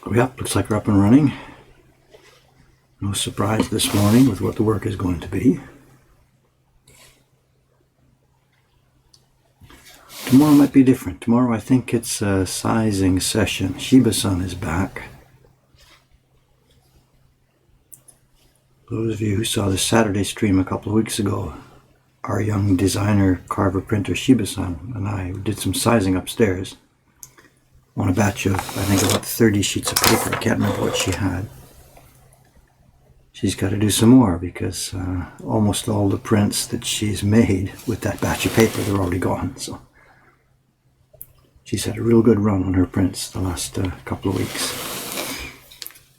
Yep, looks like we're up and running. No surprise this morning with what the work is going to be. Tomorrow might be different. Tomorrow I think it's a sizing session. Shiba-san is back. Those of you who saw the Saturday stream a couple of weeks ago, our young designer, carver, printer Shiba-san and I did some sizing upstairs on a batch of, I think, about 30 sheets of paper. I can't remember what she had. She's got to do some more because almost all the prints that she's made with that batch of paper, they're already gone. So she's had a real good run on her prints the last couple of weeks.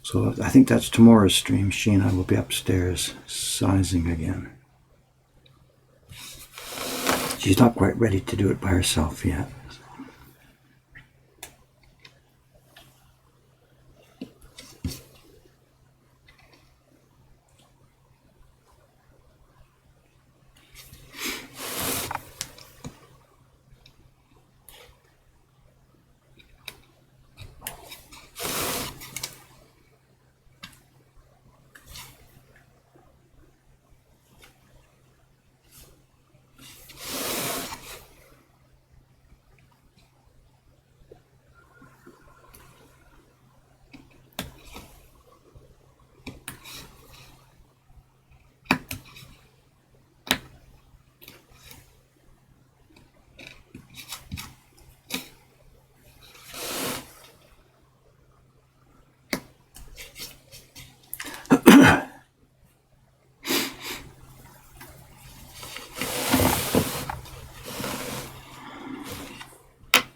So I think that's tomorrow's stream. She and I will be upstairs sizing again. She's not quite ready to do it by herself yet.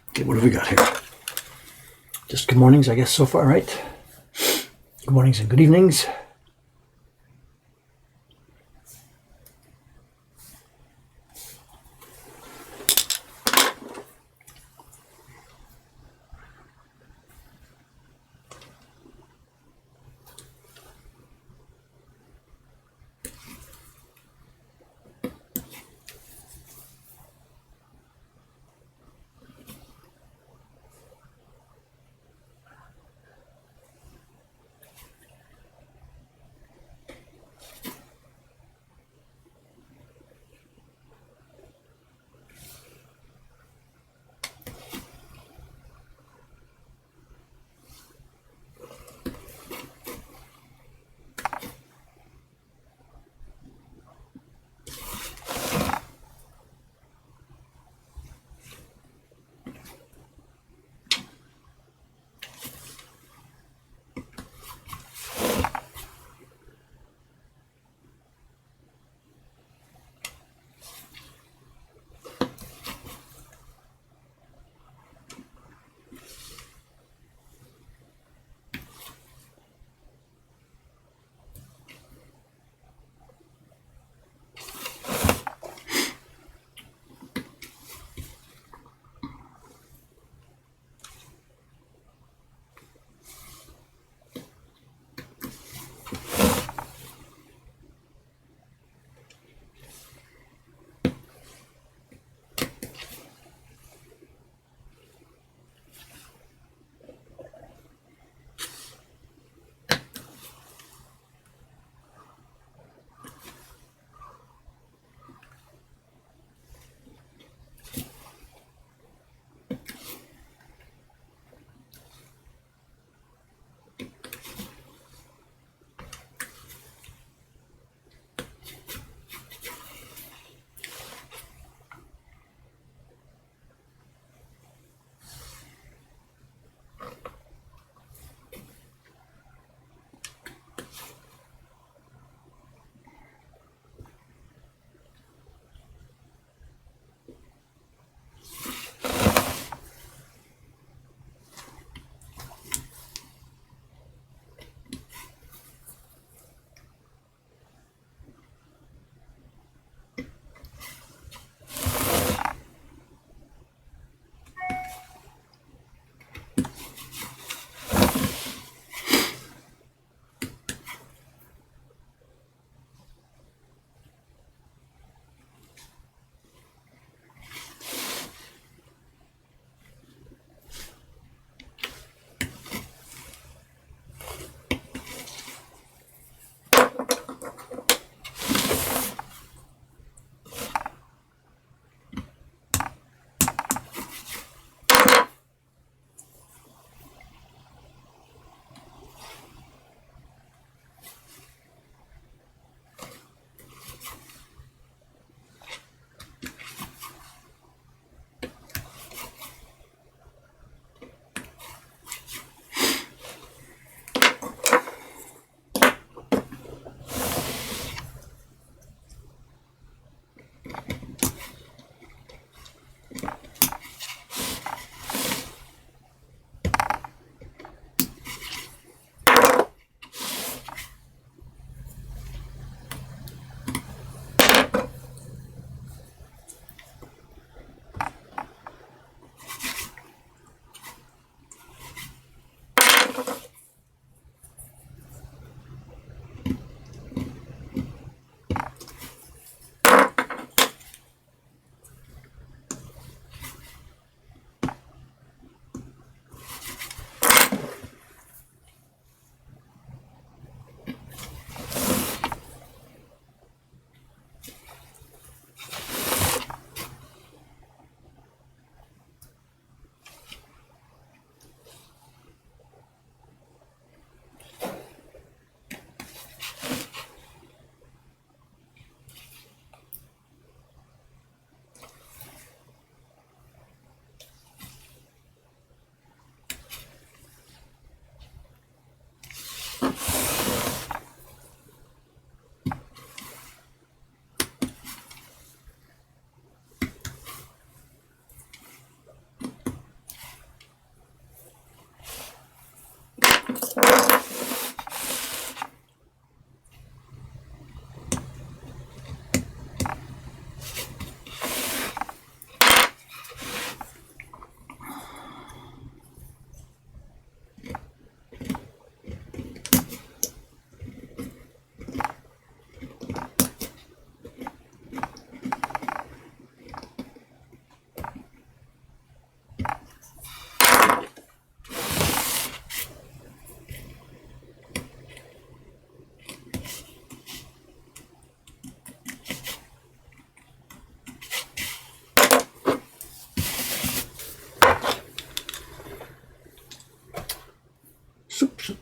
Okay, what have we got here? Just good mornings, I guess, so far, right? Good mornings and good evenings.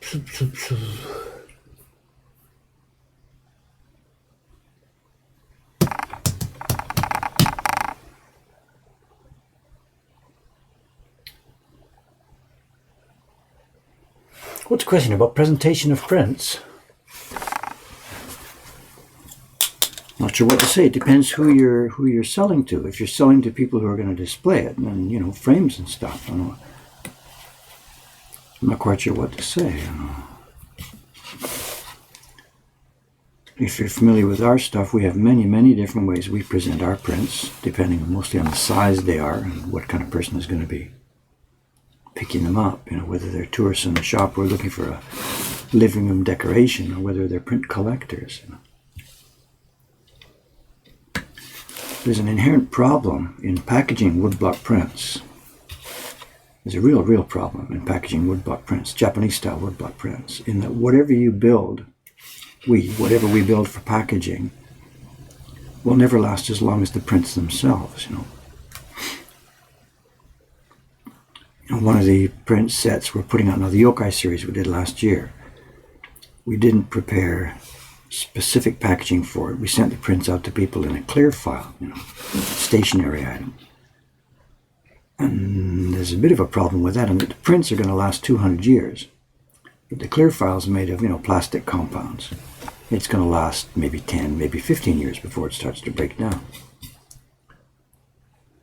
What's the question about presentation of prints? Not sure what to say. It depends who you're selling to. If you're selling to people who are going to display it, then frames and stuff. I'm not quite sure what to say. If you're familiar with our stuff, we have many different ways we present our prints, depending mostly on the size they are and what kind of person is going to be picking them up. Whether they're tourists in the shop who are looking for a living room decoration, or whether they're print collectors. There's an inherent problem in packaging woodblock prints. There's a real problem in packaging woodblock prints, Japanese-style woodblock prints, in that whatever you build, whatever we build for packaging, will never last as long as the prints themselves. One of the print sets we're putting out now, the yokai series we did last year, we didn't prepare specific packaging for it. We sent the prints out to people in a clear file, stationary item. And there's a bit of a problem with that, and the prints are going to last 200 years. But the clear file is made of, plastic compounds. It's going to last maybe 10, maybe 15 years before it starts to break down.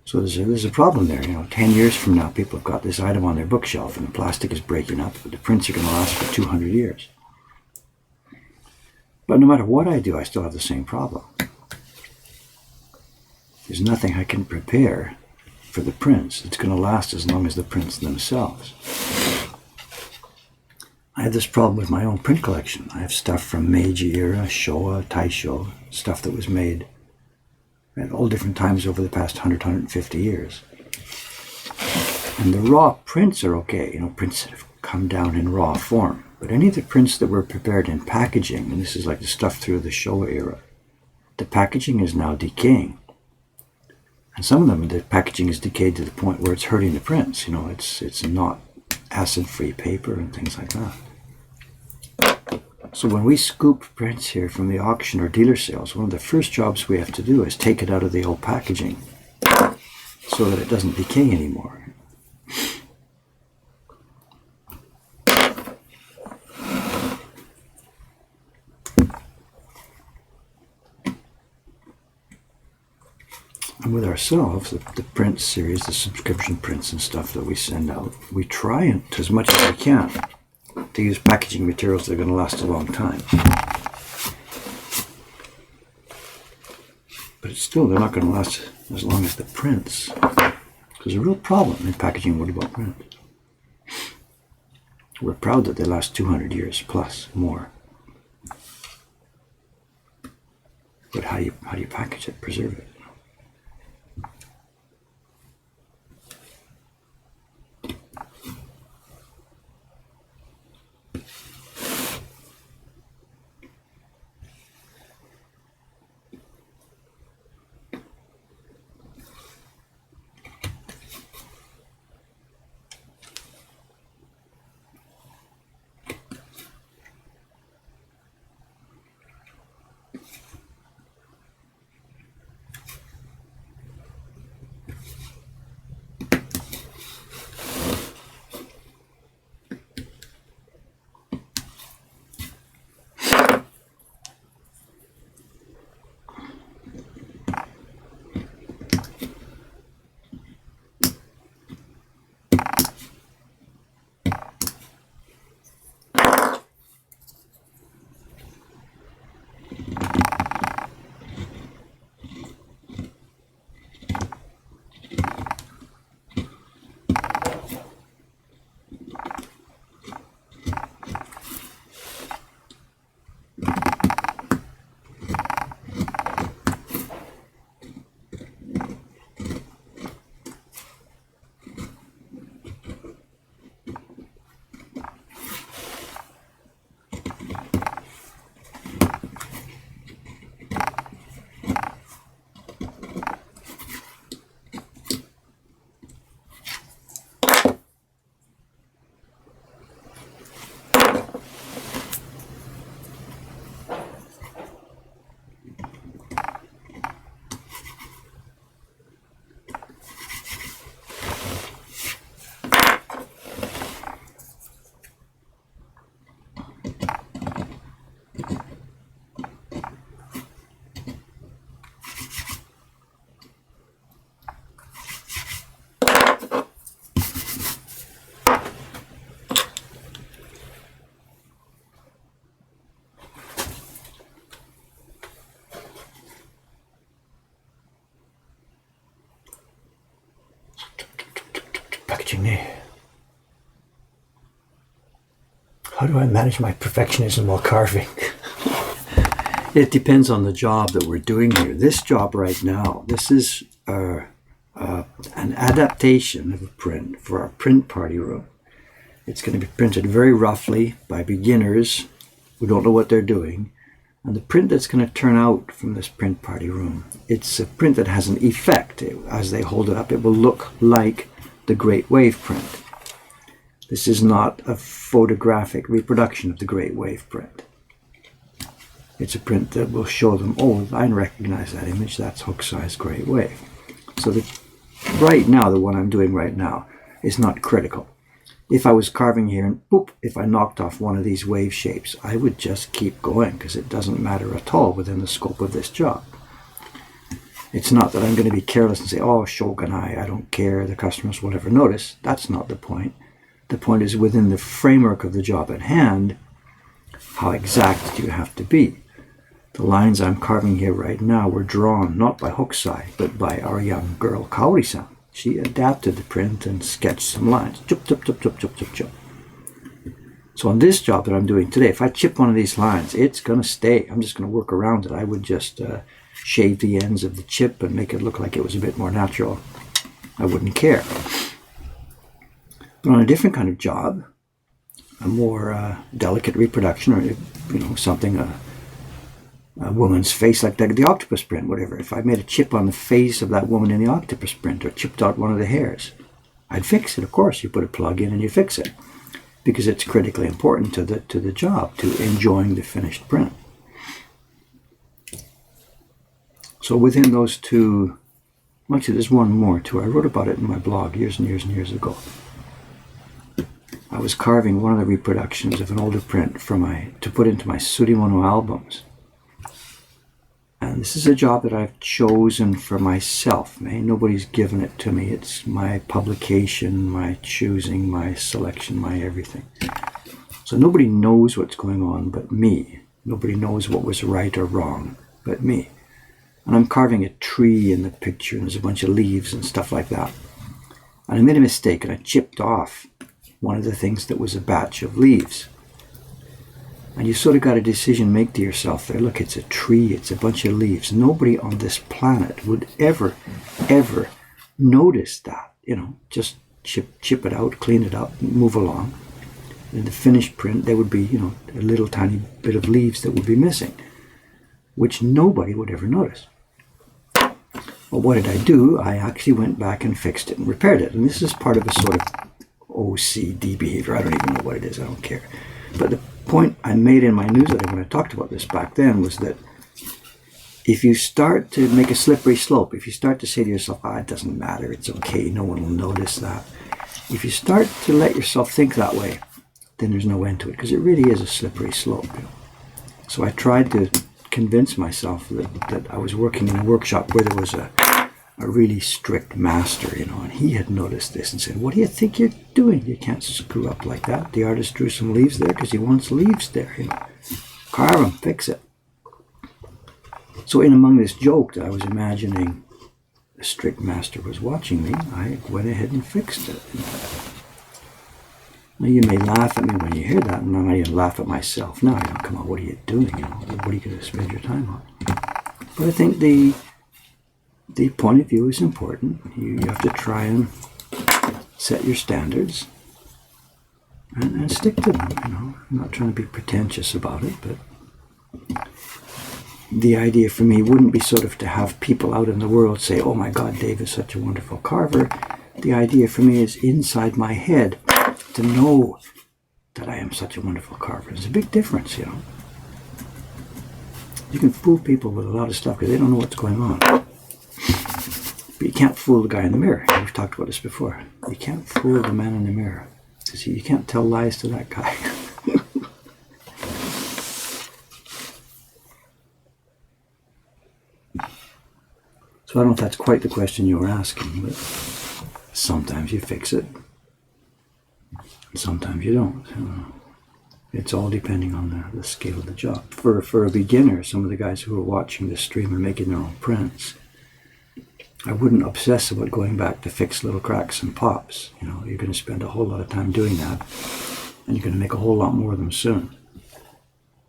So there's a problem there. 10 years from now, people have got this item on their bookshelf, and the plastic is breaking up, but the prints are going to last for 200 years. But no matter what I do, I still have the same problem. There's nothing I can prepare for the prints. It's going to last as long as the prints themselves. I have this problem with my own print collection. I have stuff from Meiji era, Showa, Taisho, stuff that was made at all different times over the past 100, 150 years. And the raw prints are okay, prints that have come down in raw form. But any of the prints that were prepared in packaging, and this is like the stuff through the Showa era, the packaging is now decaying. And some of them, the packaging is decayed to the point where it's hurting the prints. It's not acid-free paper and things like that. So when we scoop prints here from the auction or dealer sales, one of the first jobs we have to do is take it out of the old packaging so that it doesn't decay anymore. And with ourselves, the print series, the subscription prints and stuff that we send out, we try and, as much as we can, to use packaging materials that are going to last a long time. But it's still, they're not going to last as long as the prints. There's a real problem in packaging woodblock print. We're proud that they last 200 years plus, more. But how do you package it, preserve it? watching me. How do I manage my perfectionism while carving? It depends on the job that we're doing here. This job right now, this is an adaptation of a print for our print party room. It's going to be printed very roughly by beginners who don't know what they're doing. And the print that's going to turn out from this print party room, it's a print that has an effect. As they hold it up, it will look like the Great Wave print. This is not a photographic reproduction of the Great Wave print. It's a print that will show them, oh, I recognize that image, that's hook-sized Great Wave. So right now, the one I'm doing right now is not critical. If I was carving here and boop, if I knocked off one of these wave shapes, I would just keep going because it doesn't matter at all within the scope of this job. It's not that I'm going to be careless and say, oh, Shogun, I don't care, the customers will ever notice. That's not the point. The point is within the framework of the job at hand, how exact do you have to be? The lines I'm carving here right now were drawn not by Hokusai, but by our young girl, Kaori-san. She adapted the print and sketched some lines. Chup, chup, chup, chup, chup, chup, chup. So on this job that I'm doing today, if I chip one of these lines, it's going to stay. I'm just going to work around it. I would just shave the ends of the chip and make it look like it was a bit more natural. I wouldn't care. But on a different kind of job, a more delicate reproduction, or something, a woman's face like the octopus print, whatever. If I made a chip on the face of that woman in the octopus print or chipped out one of the hairs, I'd fix it, of course. You put a plug in and you fix it because it's critically important to the job, to enjoying the finished print. So within those two, actually there's one more too. I wrote about it in my blog years and years and years ago. I was carving one of the reproductions of an older print to put into my Surimono albums. And this is a job that I've chosen for myself. Nobody's given it to me. It's my publication, my choosing, my selection, my everything. So nobody knows what's going on but me. Nobody knows what was right or wrong but me. And I'm carving a tree in the picture, and there's a bunch of leaves and stuff like that. And I made a mistake, and I chipped off one of the things that was a batch of leaves. And you sort of got a decision to make to yourself there. Look, it's a tree, it's a bunch of leaves. Nobody on this planet would ever notice that. Just chip it out, clean it up, move along. In the finished print, there would be, a little tiny bit of leaves that would be missing, which nobody would ever notice. Well, what did I do? I actually went back and fixed it and repaired it. And this is part of a sort of OCD behavior. I don't even know what it is. I don't care. But the point I made in my newsletter when I talked about this back then was that if you start to make a slippery slope, if you start to say to yourself, it doesn't matter, it's okay, no one will notice that. If you start to let yourself think that way, then there's no end to it, because it really is a slippery slope. So I tried to convince myself that I was working in a workshop where there was a really strict master, and he had noticed this and said, what do you think you're doing? You can't screw up like that. The artist drew some leaves there because he wants leaves there. Carve them, fix it. So in among this joke that I was imagining a strict master was watching me, I went ahead and fixed it. Now you may laugh at me when you hear that, and I might even laugh at myself. Now, come on, what are you doing? What are you going to spend your time on? But I think the point of view is important. You have to try and set your standards and stick to them. I'm not trying to be pretentious about it, but the idea for me wouldn't be sort of to have people out in the world say, oh my God, Dave is such a wonderful carver. The idea for me is inside my head to know that I am such a wonderful carver. There's a big difference, You can fool people with a lot of stuff because they don't know what's going on. But you can't fool the guy in the mirror. We've talked about this before. You can't fool the man in the mirror because you can't tell lies to that guy. So I don't know if that's quite the question you were asking, but sometimes you fix it, and sometimes you don't. It's all depending on the scale of the job. For a beginner, some of the guys who are watching this stream are making their own prints. I wouldn't obsess about going back to fix little cracks and pops. You know, you're going to spend a whole lot of time doing that, and you're going to make a whole lot more of them soon.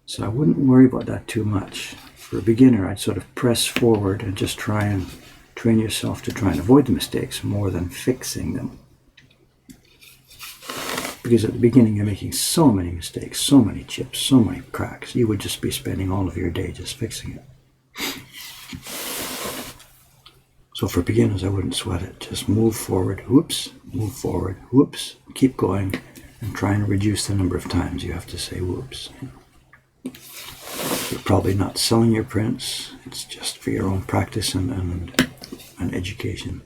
So I wouldn't worry about that too much. For a beginner, I'd sort of press forward and just try and train yourself to try and avoid the mistakes more than fixing them. Because at the beginning, you're making so many mistakes, so many chips, so many cracks. You would just be spending all of your day just fixing it. So for beginners, I wouldn't sweat it. Just move forward, whoops, move forward, whoops, keep going, and try and reduce the number of times you have to say whoops. You're probably not selling your prints. It's just for your own practice and education.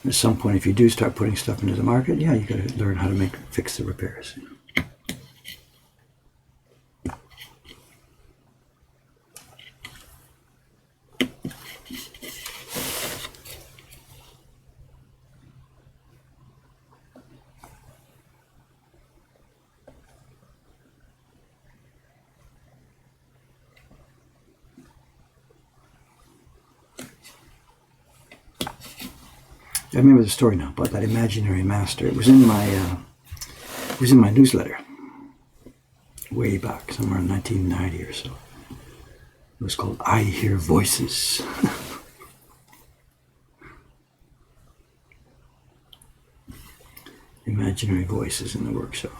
At some point, if you do start putting stuff into the market, yeah, you got to learn how to fix the repairs. I remember the story now about that imaginary master. It was in my newsletter way back, somewhere in 1990 or so. It was called "I Hear Voices." Imaginary voices in the workshop.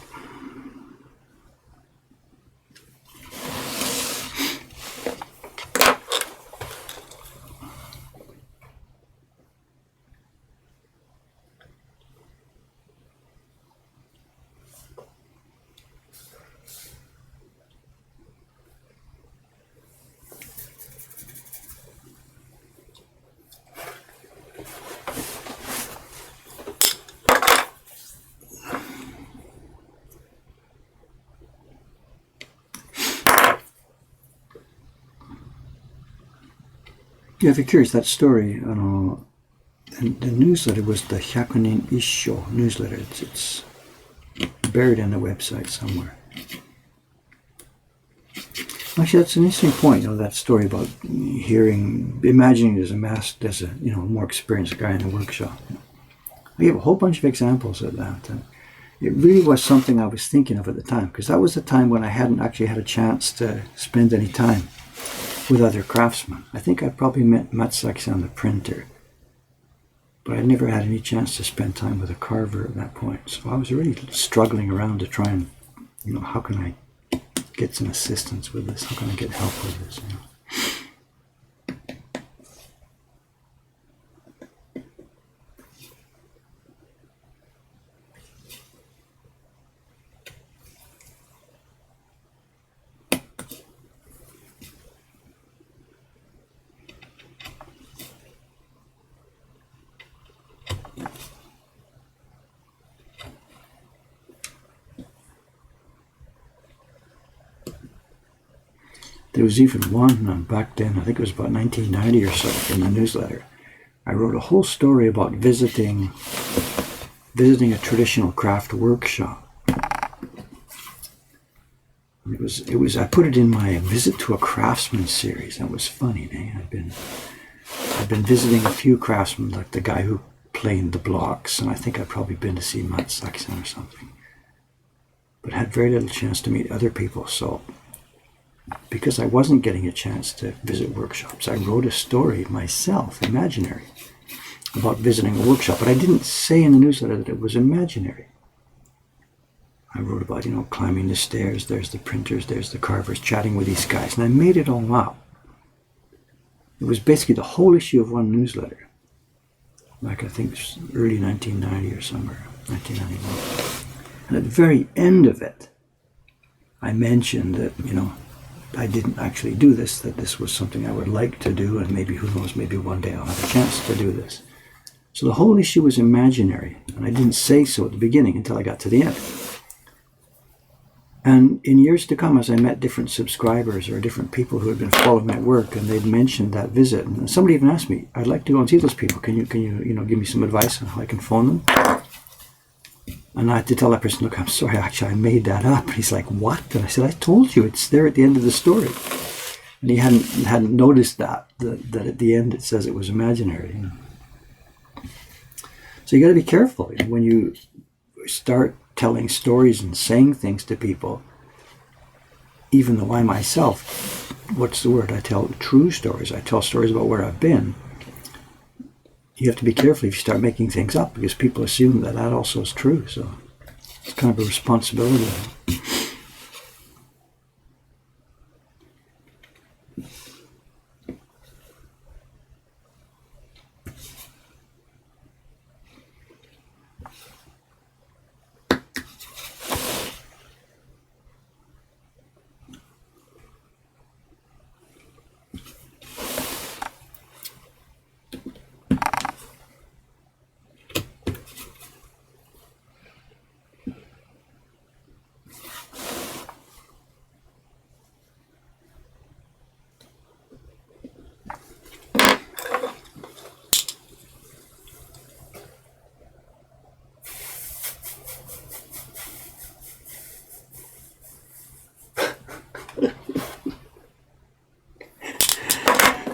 Yeah, if you're curious, that story, the newsletter was the Hyakunin Issho newsletter. It's buried on the website somewhere. Actually, that's an interesting point, that story about imagining there's a more experienced guy in the workshop. I gave a whole bunch of examples of that. And it really was something I was thinking of at the time, because that was the time when I hadn't actually had a chance to spend any time with other craftsmen. I think I probably met Matsaki on the printer, but I never had any chance to spend time with a carver at that point. So I was really struggling around to try and, how can I get some assistance with this? How can I get help with this? There was even one back then, I think it was about 1990 or so, in the newsletter. I wrote a whole story about visiting a traditional craft workshop. It was. I put it in my Visit to a Craftsman series. That was funny, man. I've been visiting a few craftsmen, like the guy who planed the blocks, and I think I'd probably been to see Matsaki-san or something. But had very little chance to meet other people, so because I wasn't getting a chance to visit workshops, I wrote a story myself, imaginary, about visiting a workshop. But I didn't say in the newsletter that it was imaginary. I wrote about, climbing the stairs, there's the printers, there's the carvers, chatting with these guys, and I made it all up. It was basically the whole issue of one newsletter. Like I think it was early 1990 or somewhere, 1991. And at the very end of it, I mentioned that, I didn't actually do this, that this was something I would like to do, and maybe, who knows, maybe one day I'll have a chance to do this. So the whole issue was imaginary, and I didn't say so at the beginning until I got to the end. And in years to come, as I met different subscribers or different people who had been following my work, and they'd mentioned that visit, and somebody even asked me, "I'd like to go and see those people. Can you give me some advice on how I can phone them?" And I had to tell that person, "Look, I'm sorry, actually I made that up." And he's like, "What?" And I said, "I told you, it's there at the end of the story." And he hadn't noticed that at the end it says it was imaginary. You know? So you got to be careful when you start telling stories and saying things to people. Even though I myself, what's the word? I tell true stories. I tell stories about where I've been. You have to be careful if you start making things up, because people assume that also is true. So it's kind of a responsibility.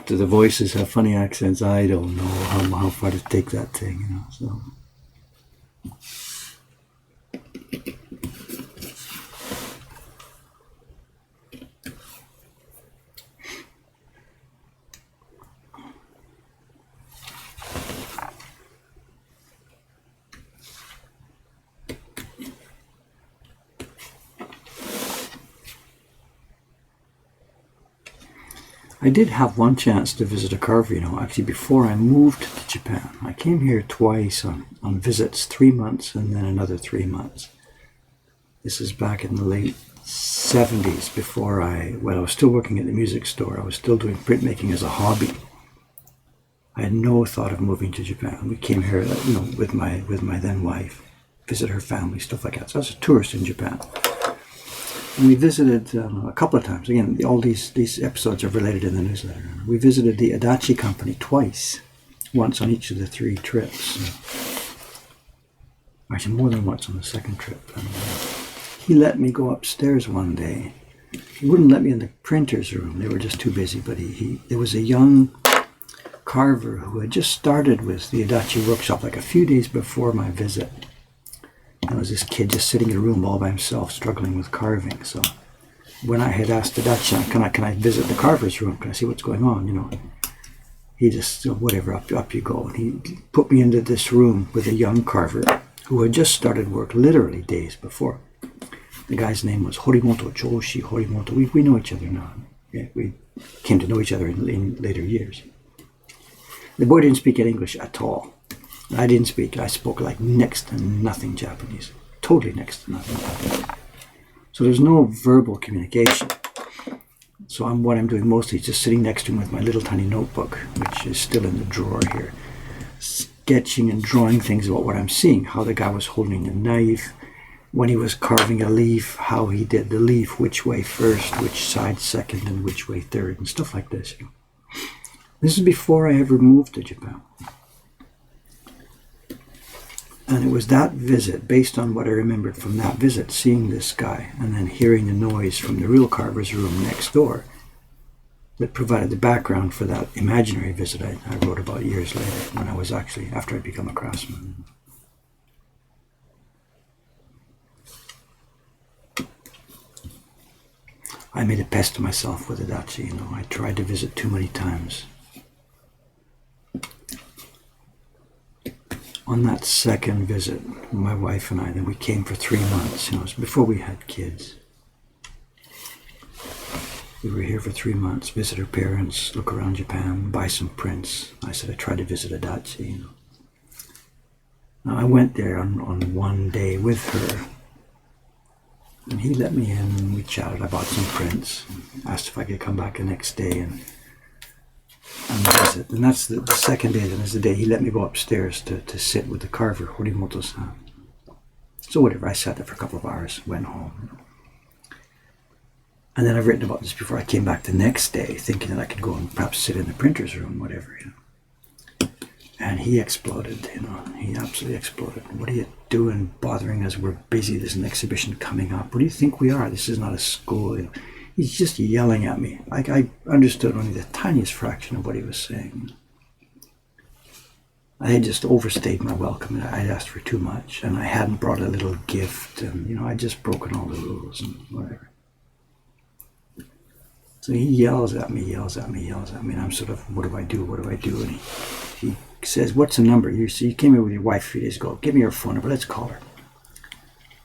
Do the voices have funny accents? I don't know how far to take that thing, you know. So. I did have one chance to visit a carver, you know, actually before I moved to Japan. I came here twice on visits, 3 months and then another 3 months. This is back in the late 70s before I was still working at the music store. I was still doing printmaking as a hobby. I had no thought of moving to Japan. We came here, you know, with my then wife, visit her family, stuff like that. So I was a tourist in Japan. And we visited a couple of times. Again, all these episodes are related in the newsletter. We visited the Adachi company twice, once on each of the 3 trips. Actually, more than once on the second trip. And, he let me go upstairs one day. He wouldn't let me in the printer's room. They were just too busy. But there was a young carver who had just started with the Adachi workshop like a few days before my visit. There was this kid just sitting in a room all by himself, struggling with carving. So when I had asked Adachi, can I visit the carver's room? Can I see what's going on? You know, he just, whatever, up you go. And he put me into this room with a young carver who had just started work literally days before. The guy's name was Horimoto, Joshi Horimoto. We know each other now. Yeah, we came to know each other in later years. The boy didn't speak English at all. I didn't speak. I spoke like next to nothing Japanese. Totally next to nothing. So there's no verbal communication. So what I'm doing mostly is just sitting next to him with my little tiny notebook, which is still in the drawer here, sketching and drawing things about what I'm seeing, how the guy was holding a knife, when he was carving a leaf, how he did the leaf, which way first, which side second, and which way third, and stuff like this. This is before I ever moved to Japan. And it was that visit, based on what I remembered from that visit, seeing this guy and then hearing the noise from the real carver's room next door, that provided the background for that imaginary visit I wrote about years later, when I was actually, after I'd become a craftsman. I made a pest of myself with Adachi, you know. I tried to visit too many times. On that second visit, my wife and I, then we came for 3 months. You know, it was before we had kids. We were here for 3 months, visit her parents, look around Japan, buy some prints. I said I tried to visit Adachi, you know. Now, I went there on one day with her, and he let me in and we chatted. I bought some prints, asked if I could come back the next day and visit. And that's the second day, then is the day he let me go upstairs to sit with the carver, Horimoto-san. So whatever, I sat there for a couple of hours, went home. And then I've written about this before. I came back the next day thinking that I could go and perhaps sit in the printer's room, whatever, you know. And he exploded, you know. He absolutely exploded. What are you doing bothering us? We're busy. There's an exhibition coming up. What do you think we are? This is not a school. You know. he's just yelling at me. I understood only the tiniest fraction of what he was saying. I had just overstayed my welcome. I'd asked for too much, and I hadn't brought a little gift, and I'd just broken all the rules and whatever. So he yells at me, and I'm sort of, what do I do? And he says, what's the number? You came here with your wife 3 days ago. Give me your phone number. Let's call her.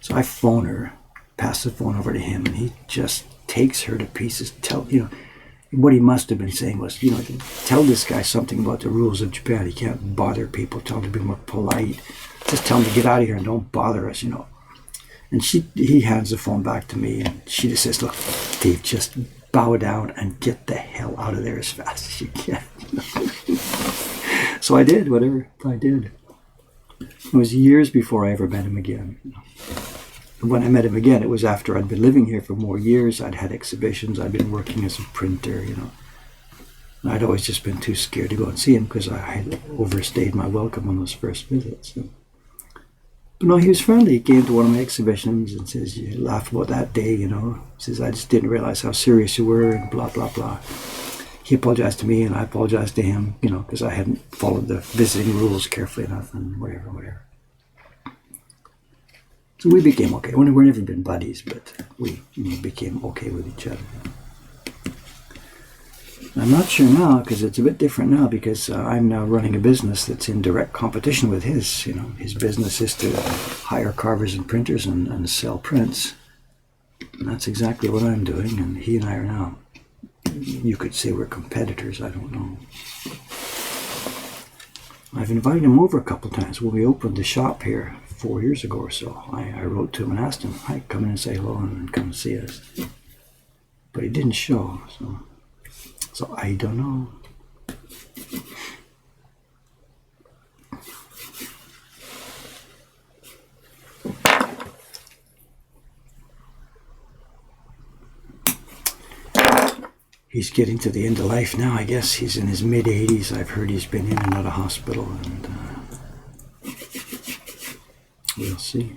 So I phone her, pass the phone over to him, and he just takes her to pieces. What he must have been saying was, tell this guy something about the rules of Japan. He can't bother people. Tell him to be more polite. Just tell him to get out of here and don't bother us, And he hands the phone back to me, and she just says, look, Dave, just bow down and get the hell out of there as fast as you can. So I did whatever I did. It was years before I ever met him again. And when I met him again, it was after I'd been living here for more years. I'd had exhibitions. I'd been working as a printer, And I'd always just been too scared to go and see him because I had overstayed my welcome on those first visits. But no, he was friendly. He came to one of my exhibitions and says, you laughed about that day, Says, I just didn't realize how serious you were and blah, blah, blah. He apologized to me and I apologized to him, because I hadn't followed the visiting rules carefully enough and whatever. So we became okay. We've never been buddies, but we became okay with each other. I'm not sure now, because it's a bit different now, because I'm now running a business that's in direct competition with his. His business is to hire carvers and printers and sell prints. And that's exactly what I'm doing, and he and I are now, you could say we're competitors, I don't know. I've invited him over a couple of times. When we opened the shop here 4 years ago or so, I wrote to him and asked him, "Hi, come in and say hello and come and see us." But he didn't show, so I don't know. He's getting to the end of life now, I guess. He's in his mid-80s. I've heard he's been in and out of hospital, and we'll see.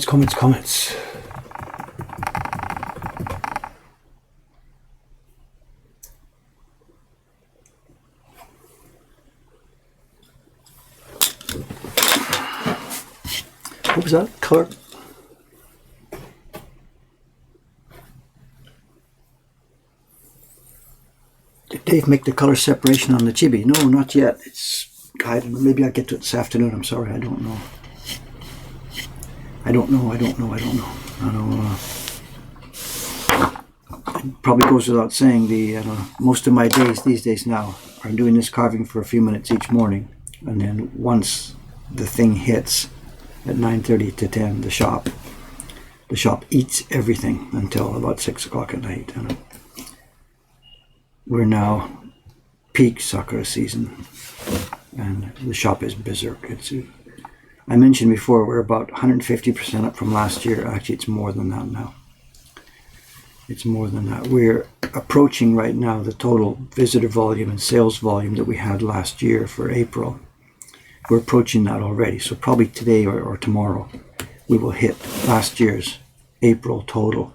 Comments. What was that? Color? Did Dave make the color separation on the chibi? No, not yet. I don't know. Maybe I'll get to it this afternoon. I'm sorry, I don't know. I don't know. It probably goes without saying, most of my days these days now are doing this carving for a few minutes each morning, and then once the thing hits at 9:30 to 10, the shop, the shop eats everything until about 6 o'clock at night. And we're now peak sakura season, and the shop is berserk. I mentioned before we're about 150% up from last year. Actually, it's more than that now. It's more than that. We're approaching right now the total visitor volume and sales volume that we had last year for April. We're approaching that already. So probably today or tomorrow we will hit last year's April total.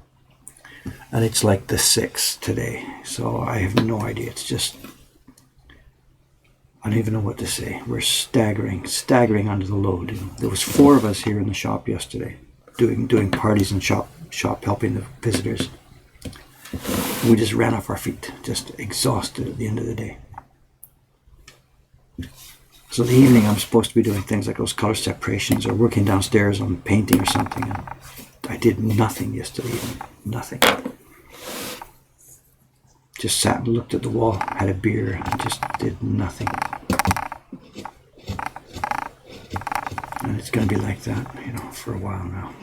And it's like the 6th today. So I have no idea. It's just, I don't even know what to say. We're staggering under the load. There was 4 of us here in the shop yesterday doing parties and shop helping the visitors. We just ran off our feet, just exhausted at the end of the day. So the evening I'm supposed to be doing things like those color separations or working downstairs on painting or something. And I did nothing yesterday evening, nothing. Just sat and looked at the wall, had a beer, and just did nothing. And it's going to be like that, for a while now.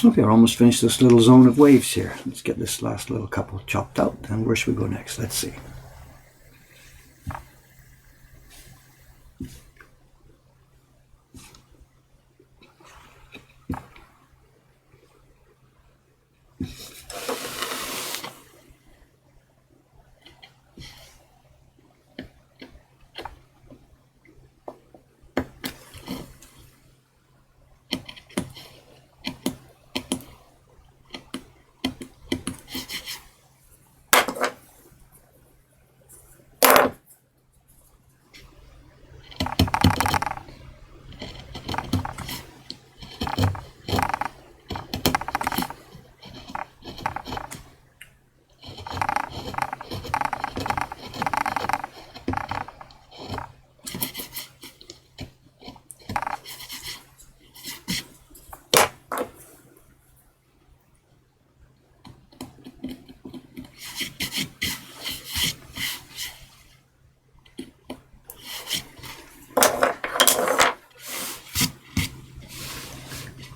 Okay, we're almost finished this little zone of waves here. Let's get this last little couple chopped out, and where should we go next? Let's see.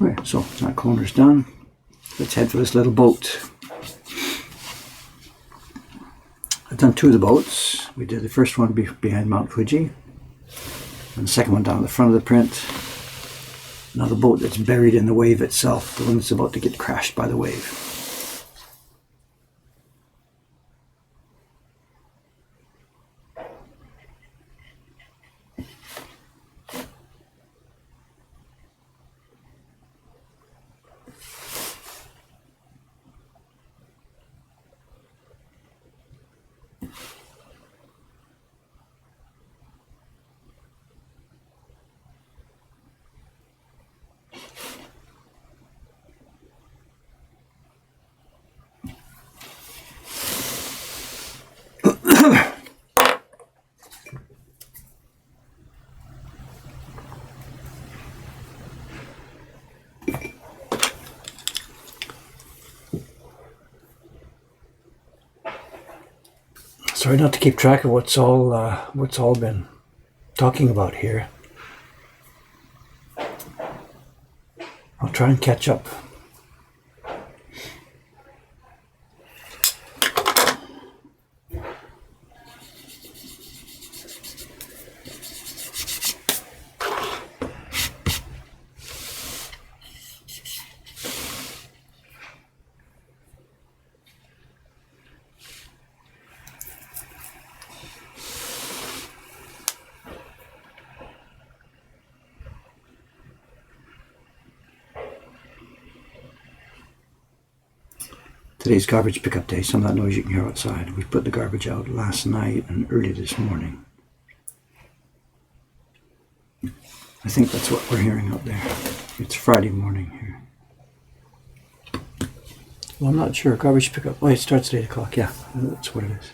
Okay, so that corner's done. Let's head for this little boat. I've done 2 of the boats. We did the first one behind Mount Fuji, and the second one down at the front of the print. Another boat that's buried in the wave itself, the one that's about to get crashed by the wave. Sorry not to keep track of what's all been talking about here. I'll try and catch up. Today's garbage pickup day. Some of that noise you can hear outside. We put the garbage out last night and early this morning. I think that's what we're hearing out there. It's Friday morning here. Well, I'm not sure. Garbage pickup. Oh, it starts at 8 o'clock. Yeah, that's what it is.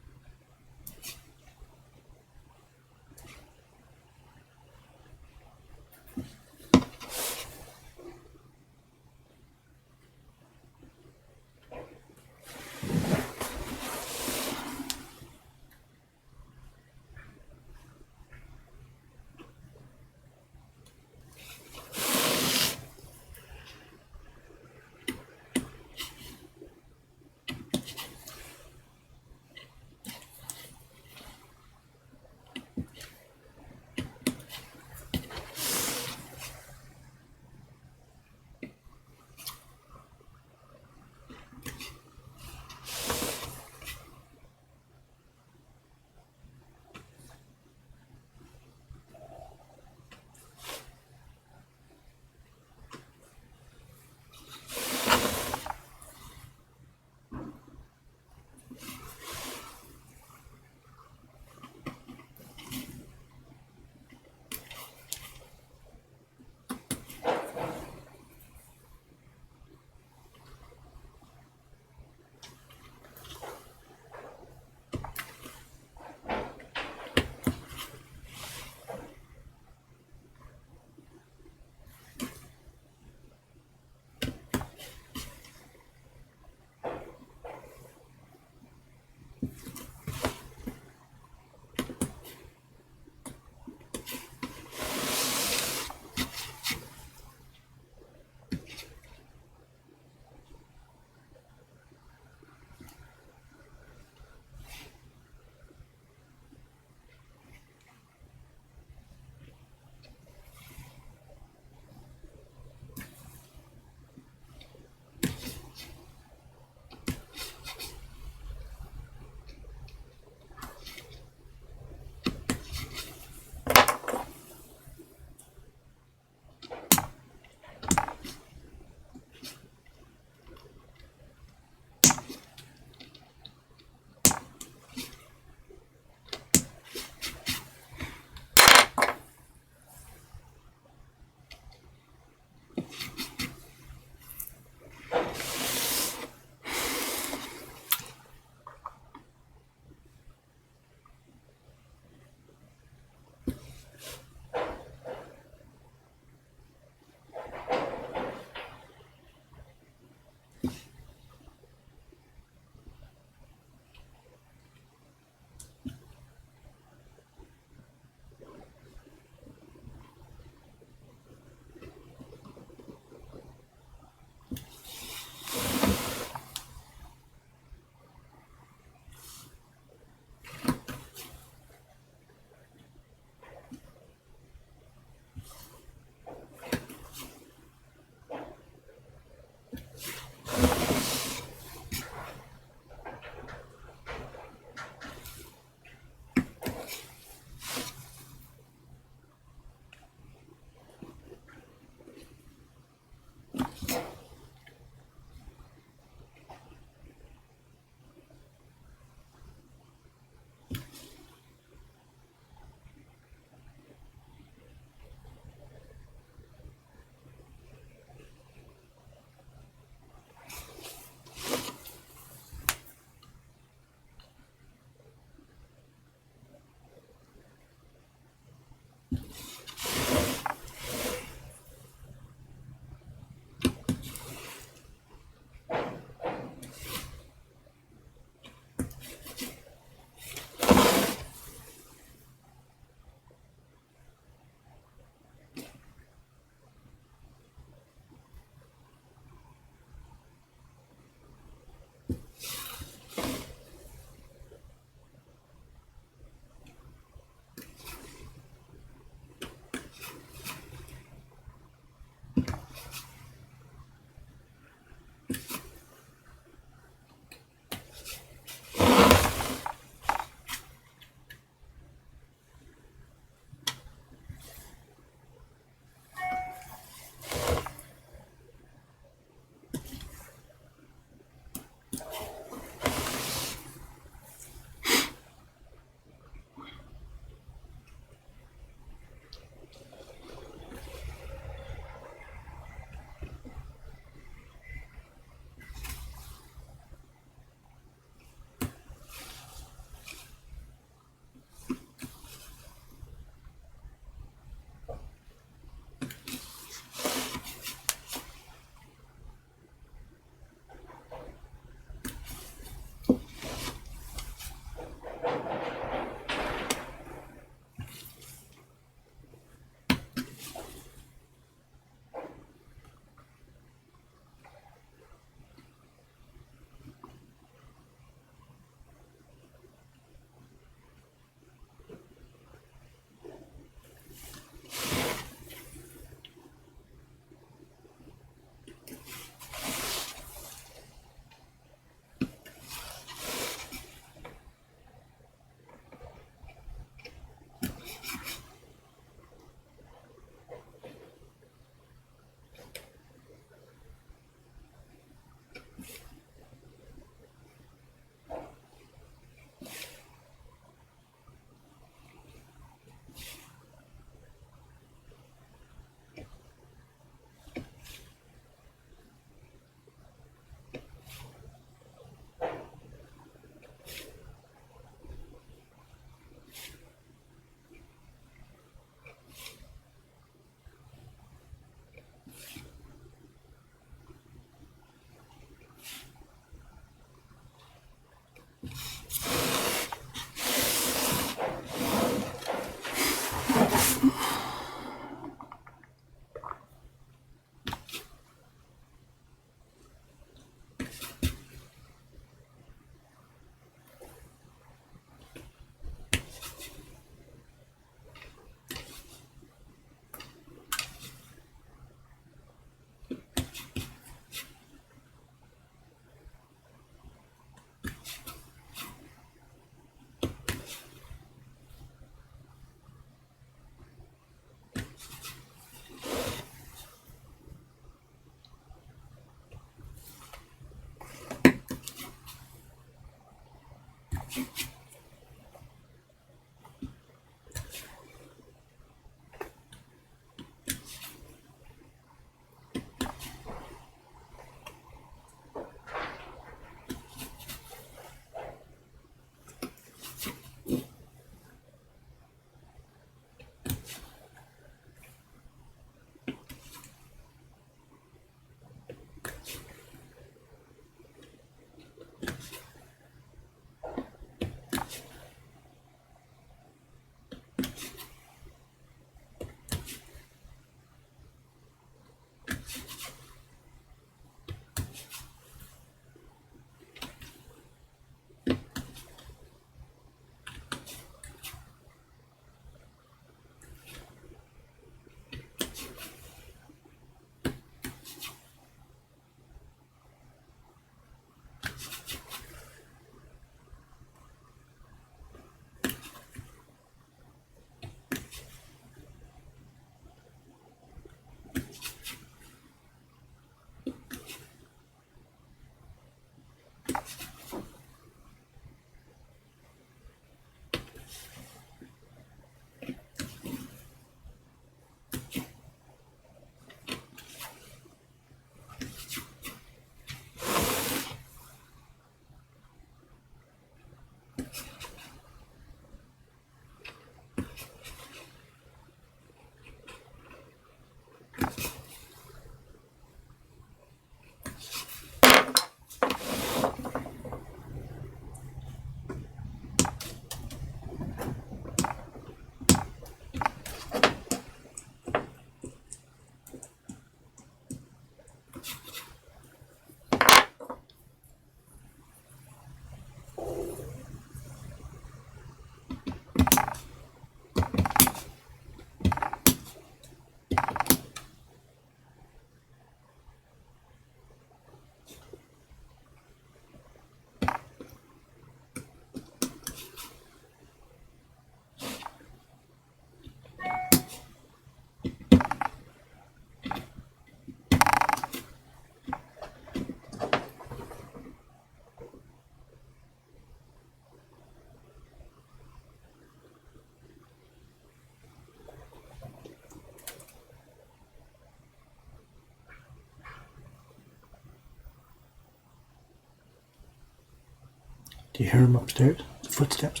Do you hear them upstairs? The footsteps?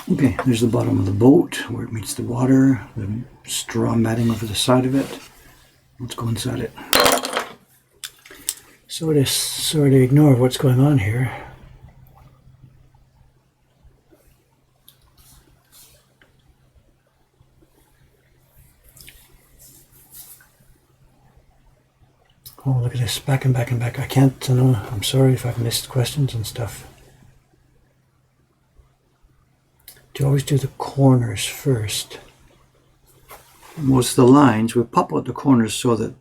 Okay, there's the bottom of the boat where it meets the water, the straw matting over the side of it. Let's go inside it. Sort of ignore what's going on here. Oh, look at this, back and back and back. I can't know. I'm sorry if I've missed questions and stuff. Do you always do the corners first? Most of the lines, we pop out the corners so that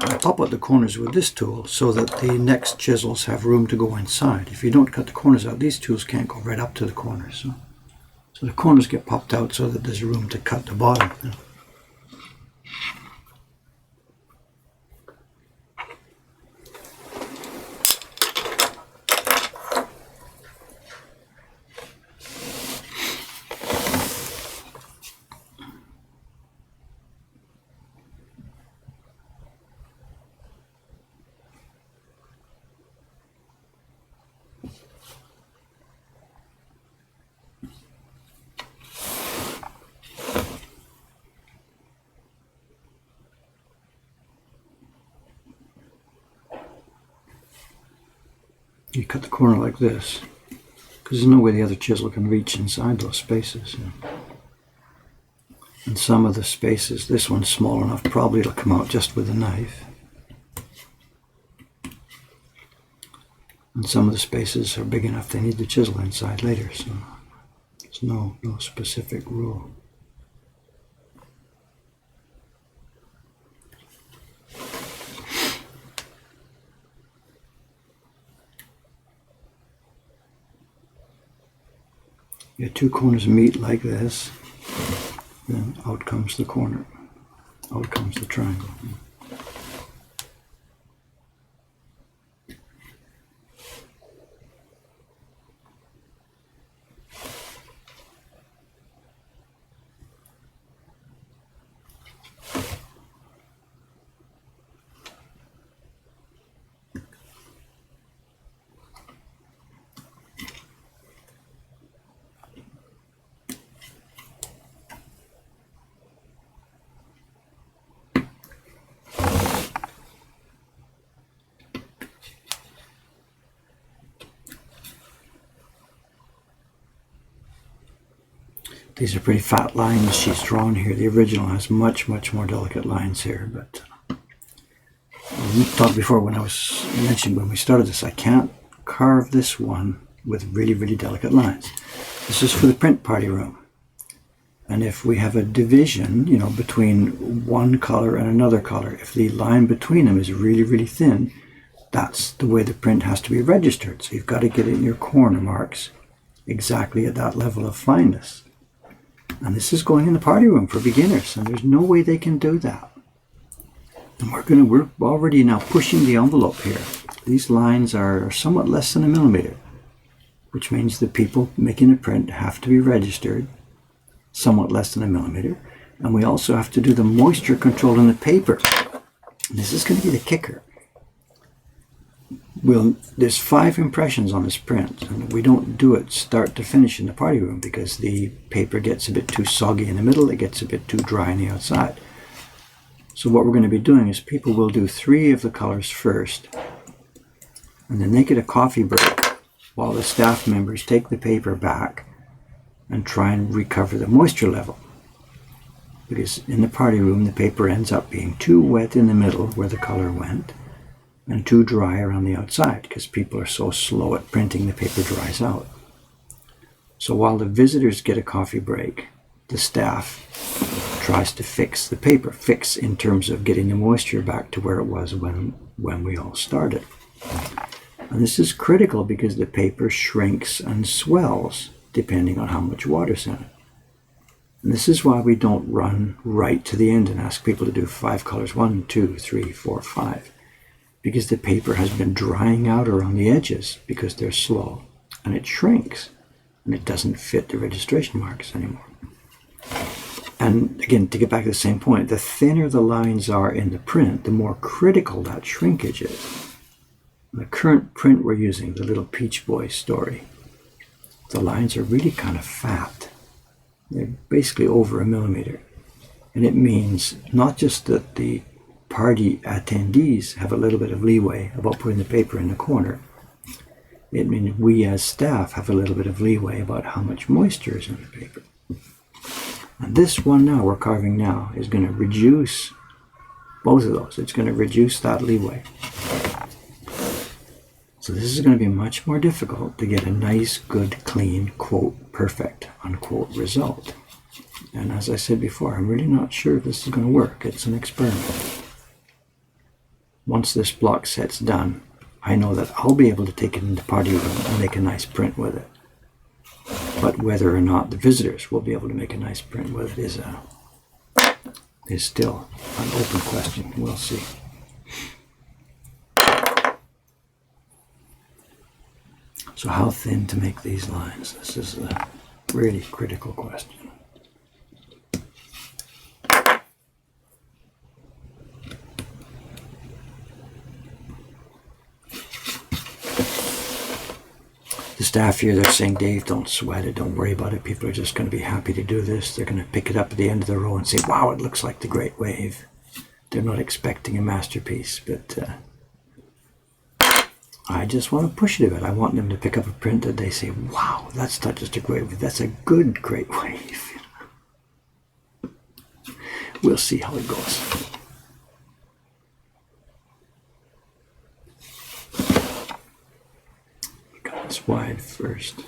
I pop out the corners with this tool so that the next chisels have room to go inside. If you don't cut the corners out, these tools can't go right up to the corners. So the corners get popped out so that there's room to cut the bottom. You cut the corner like this, because there's no way the other chisel can reach inside those spaces. And some of the spaces, this one's small enough, probably it'll come out just with a knife. And some of the spaces are big enough they need the chisel inside later, so there's no specific rule. You get two corners meet like this, then out comes the corner, out comes the triangle. These are pretty fat lines she's drawn here. The original has much more delicate lines here, but we talked before when we started this, I can't carve this one with really delicate lines. This is for the print party room. And if we have a division, between one color and another color, if the line between them is really thin, that's the way the print has to be registered. So you've got to get it in your corner marks exactly at that level of fineness. And this is going in the party room for beginners, and there's no way they can do that. And we're already now pushing the envelope here. These lines are somewhat less than a millimeter, which means the people making the print have to be registered somewhat less than a millimeter. And we also have to do the moisture control in the paper. And this is going to be the kicker. There's 5 impressions on this print, and we don't do it start to finish in the party room because the paper gets a bit too soggy in the middle, it gets a bit too dry on the outside. So what we're going to be doing is people will do 3 of the colors first, and then they get a coffee break while the staff members take the paper back and try and recover the moisture level. Because in the party room the paper ends up being too wet in the middle where the color went, and too dry around the outside because people are so slow at printing the paper dries out. So while the visitors get a coffee break, the staff tries to fix the paper, fix in terms of getting the moisture back to where it was when we all started. And this is critical because the paper shrinks and swells depending on how much water's in it. And this is why we don't run right to the end and ask people to do 5 colors, 1, 2, 3, 4, 5. Because the paper has been drying out around the edges because they're slow. And it shrinks. And it doesn't fit the registration marks anymore. And again, to get back to the same point, the thinner the lines are in the print, the more critical that shrinkage is. The current print we're using, the Little Peach Boy story, the lines are really kind of fat. They're basically over 1 millimeter. And it means not just that the party attendees have a little bit of leeway about putting the paper in the corner. It means we as staff have a little bit of leeway about how much moisture is in the paper. And this one now we're carving now is going to reduce both of those. It's going to reduce that leeway. So this is going to be much more difficult to get a nice, good, clean, quote, perfect, unquote, result. And as I said before, I'm really not sure if this is going to work. It's an experiment. Once this block set's done, I know that I'll be able to take it into party room and make a nice print with it. But whether or not the visitors will be able to make a nice print with it is still an open question. We'll see. So how thin to make these lines? This is a really critical question. The staff here, they're saying, Dave, don't sweat it, don't worry about it. People are just going to be happy to do this. They're going to pick it up at the end of the row and say, wow, it looks like the Great Wave. They're not expecting a masterpiece, but I just want to push it a bit. I want them to pick up a print that they say, wow, that's not just a great wave, that's a good Great Wave. We'll see how it goes. Got this wide first.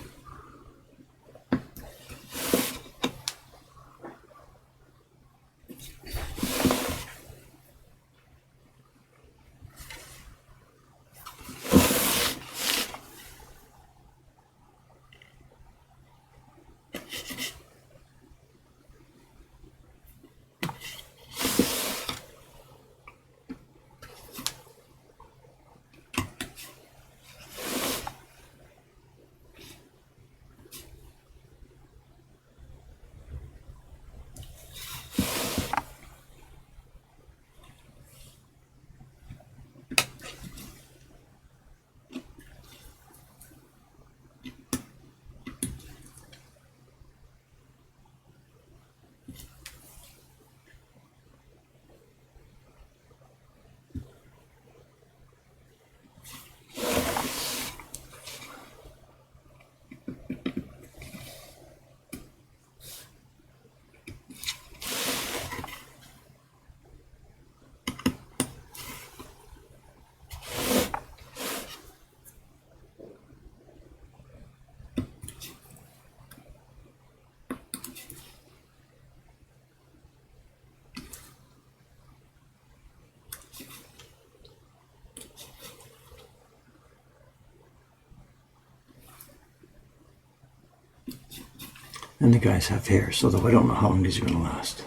And the guys have hairs, although I don't know how long these are going to last.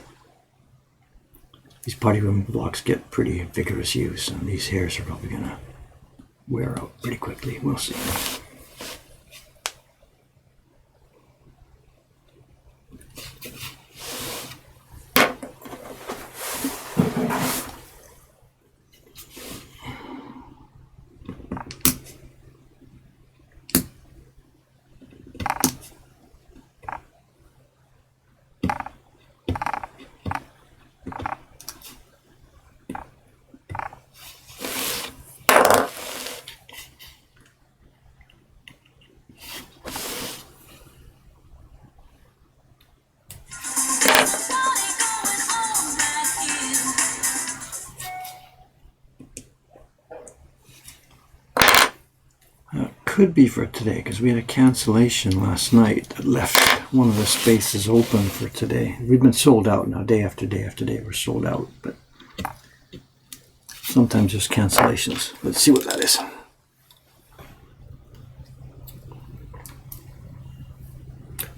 These party room blocks get pretty vigorous use, and these hairs are probably going to wear out pretty quickly. We'll see. Could be for today, because we had a cancellation last night that left one of the spaces open for today. We've been sold out now, day after day after day. We're sold out, but sometimes there's cancellations. Let's see what that is.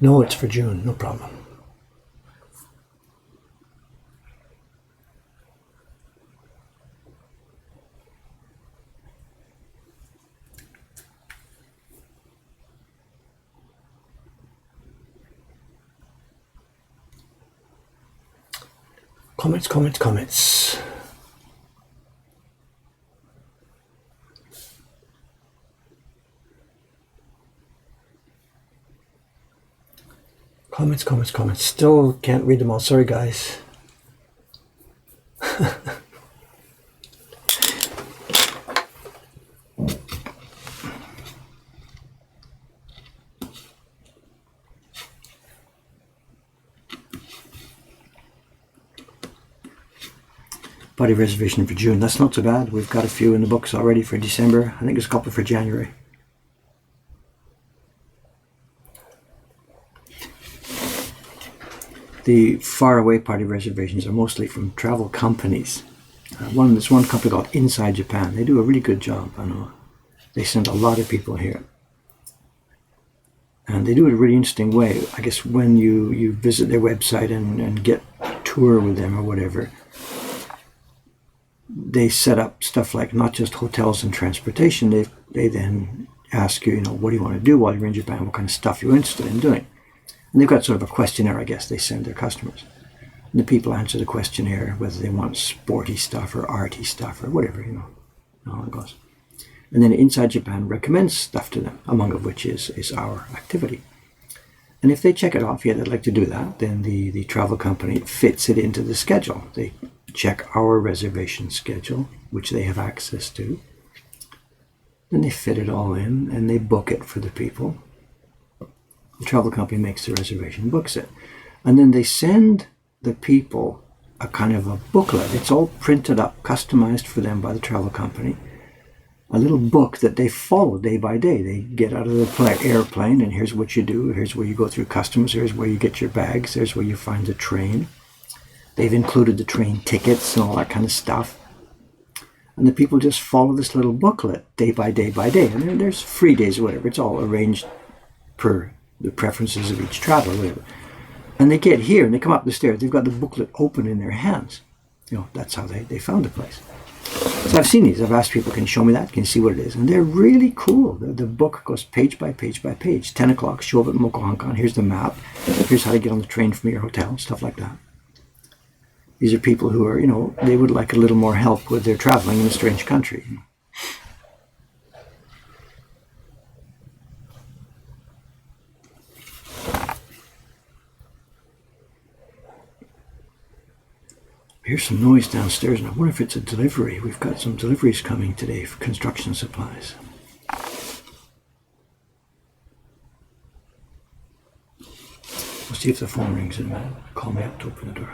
No, it's for June, no problem. Comments, comments, comments. Comments, comments, comments. Still can't read them all. Sorry, guys. Party reservation for June. That's not so bad. We've got a few in the books already for December. I think there's a couple for January. The faraway party reservations are mostly from travel companies. There's one company called Inside Japan. They do a really good job. I know they send a lot of people here, and they do it a really interesting way. I guess when you visit their website and get a tour with them or whatever, they set up stuff like not just hotels and transportation. They then ask you, what do you want to do while you're in Japan? What kind of stuff you're interested in doing? And they've got sort of a questionnaire, I guess, they send their customers. And the people answer the questionnaire, whether they want sporty stuff or arty stuff or whatever, how it goes. And then Inside Japan recommends stuff to them, among of which is our activity. And if they check it off, yeah, they'd like to do that, then the travel company fits it into the schedule. They check our reservation schedule, which they have access to. Then they fit it all in and they book it for the people. The travel company makes the reservation, books it. And then they send the people a kind of a booklet. It's all printed up, customized for them by the travel company. A little book that they follow day by day. They get out of the airplane and here's what you do. Here's where you go through customs. Here's where you get your bags. Here's where you find the train. They've included the train tickets and all that kind of stuff. And the people just follow this little booklet day by day by day. And there's free days or whatever. It's all arranged per the preferences of each traveler, whatever. And they get here and they come up the stairs. They've got the booklet open in their hands. That's how they found the place. So I've seen these. I've asked people, can you show me that? Can you see what it is? And they're really cool. The book goes page by page by page. 10 o'clock, show up at Mokuhankan. Here's the map. Here's how to get on the train from your hotel, stuff like that. These are people who are, they would like a little more help with their traveling in a strange country. Here's some noise downstairs, and I wonder if it's a delivery. We've got some deliveries coming today for construction supplies. We'll see if the phone rings in a minute. Call me up to open the door.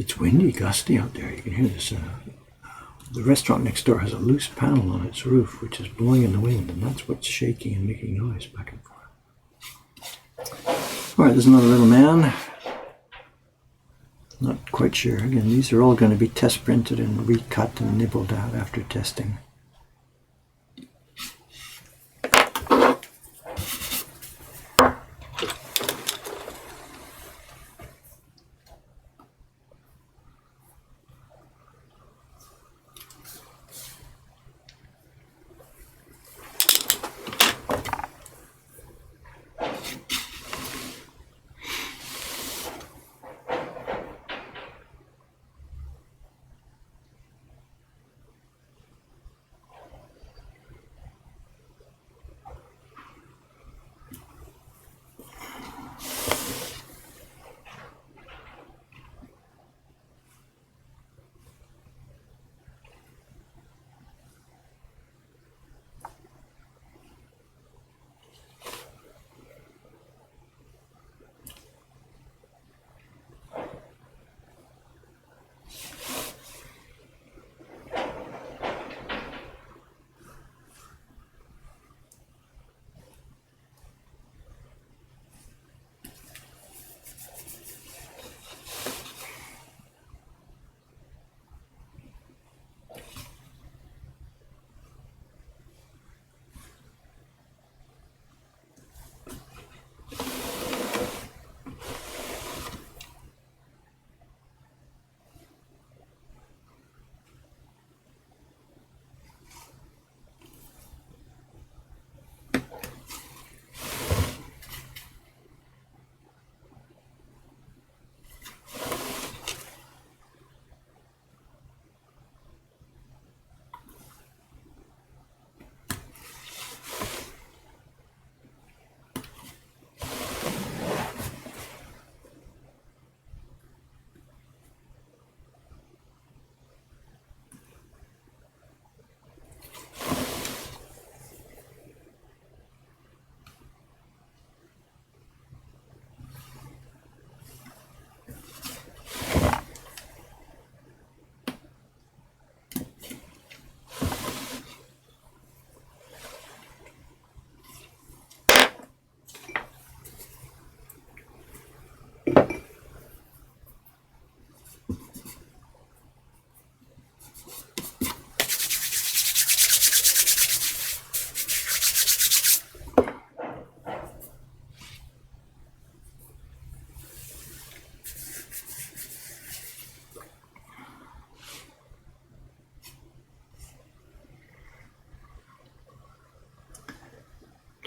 It's windy, gusty out there. You can hear this. The restaurant next door has a loose panel on its roof, which is blowing in the wind, and that's what's shaking and making noise back and forth. All right, there's another little man. Not quite sure. Again, these are all going to be test printed and recut and nibbled at after testing.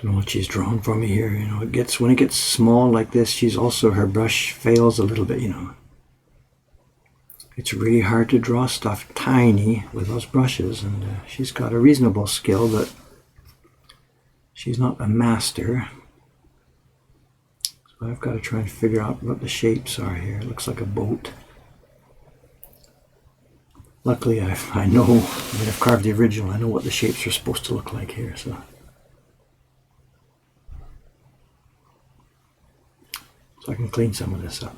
Don't know what she's drawn for me here. You know, when it gets small like this, her brush fails a little bit, you know. It's really hard to draw stuff tiny with those brushes, and she's got a reasonable skill, but she's not a master. So I've got to try and figure out what the shapes are here. It looks like a boat. Luckily, I know, I've carved the original, I know what the shapes are supposed to look like here, so I can clean some of this up.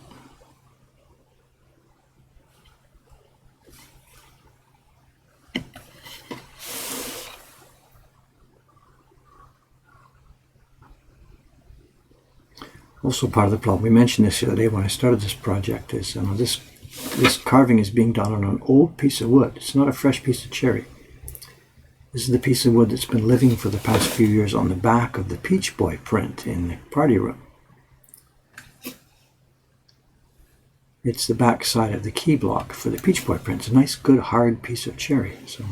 Also, part of the problem, we mentioned this the other day when I started this project, is this carving is being done on an old piece of wood. It's not a fresh piece of cherry. This is the piece of wood that's been living for the past few years on the back of the Peach Boy print in the party room. It's the back side of the key block for the Peach Boy print. It's a nice, good, hard piece of cherry. So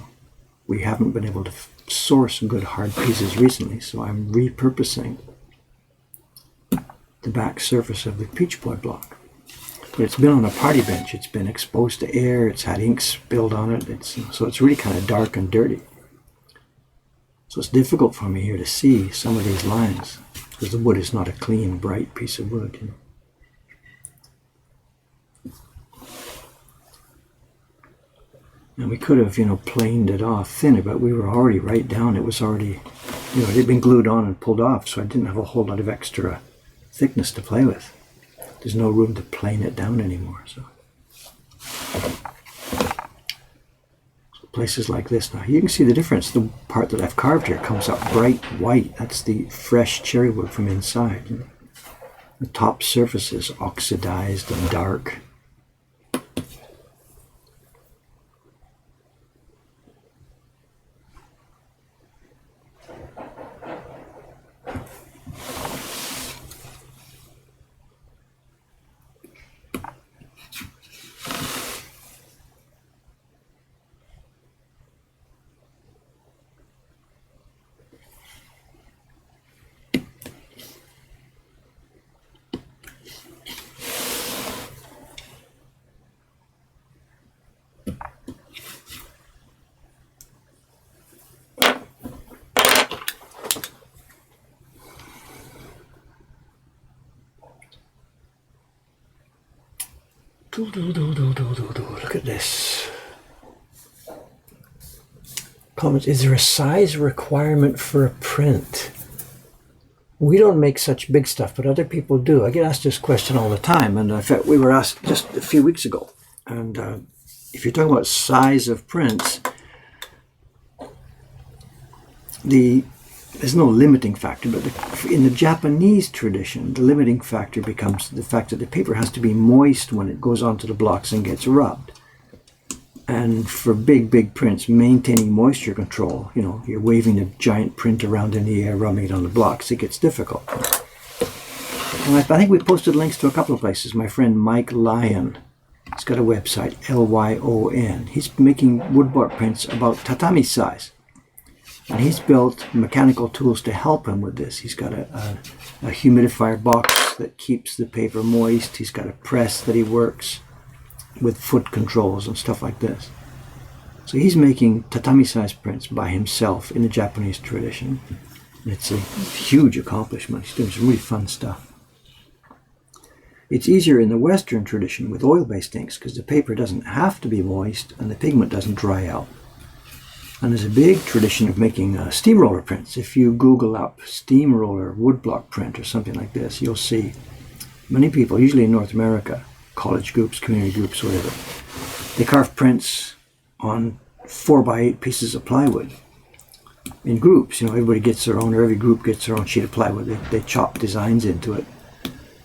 we haven't been able to source good, hard pieces recently, so I'm repurposing the back surface of the Peach Boy block. But it's been on a party bench. It's been exposed to air. It's had ink spilled on it. So it's really kind of dark and dirty. So it's difficult for me here to see some of these lines because the wood is not a clean, bright piece of wood. You know. And we could have, planed it off thinner, but we were already right down. It was already, it had been glued on and pulled off, so I didn't have a whole lot of extra thickness to play with. There's no room to plane it down anymore. So Places like this now, you can see the difference. The part that I've carved here comes up bright white. That's the fresh cherry wood from inside. The top surface is oxidized and dark. Look at this. Comment, is there a size requirement for a print? We don't make such big stuff, but other people do. I get asked this question all the time, and in fact, we were asked just a few weeks ago. And if you're talking about size of prints, there's no limiting factor, but in the Japanese tradition, the limiting factor becomes the fact that the paper has to be moist when it goes onto the blocks and gets rubbed. And for big prints, maintaining moisture control, you know, you're waving a giant print around in the air, rubbing it on the blocks, it gets difficult. And I think we posted links to a couple of places. My friend Mike Lyon, he's got a website, Lyon. He's making woodblock prints about tatami size. And he's built mechanical tools to help him with this. He's got a humidifier box that keeps the paper moist. He's got a press that he works with foot controls and stuff like this. So he's making tatami size prints by himself in the Japanese tradition. And it's a huge accomplishment. He's doing some really fun stuff. It's easier in the Western tradition with oil-based inks because the paper doesn't have to be moist and the pigment doesn't dry out. And there's a big tradition of making steamroller prints. If you Google up steamroller woodblock print or something like this, you'll see many people, usually in North America, college groups, community groups, whatever, they carve prints on 4x8 pieces of plywood in groups. You know, everybody gets their own, or every group gets their own sheet of plywood. They chop designs into it,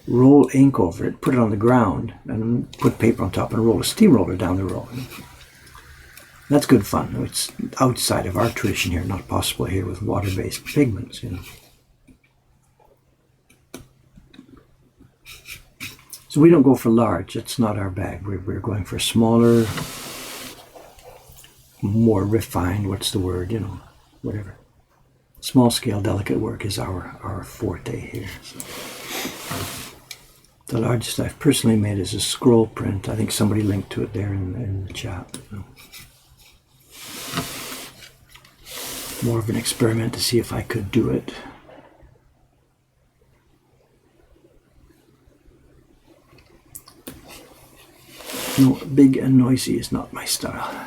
roll ink over it, put it on the ground, and put paper on top and roll a steamroller down the row. That's good fun. It's outside of our tradition here, not possible here with water-based pigments, you know. So we don't go for large. It's not our bag. We're going for smaller, more refined, what's the word, you know, whatever. Small scale, delicate work is our forte here. So. The largest I've personally made is a scroll print. I think somebody linked to it there in the chat. So. More of an experiment to see if I could do it. No, big and noisy is not my style.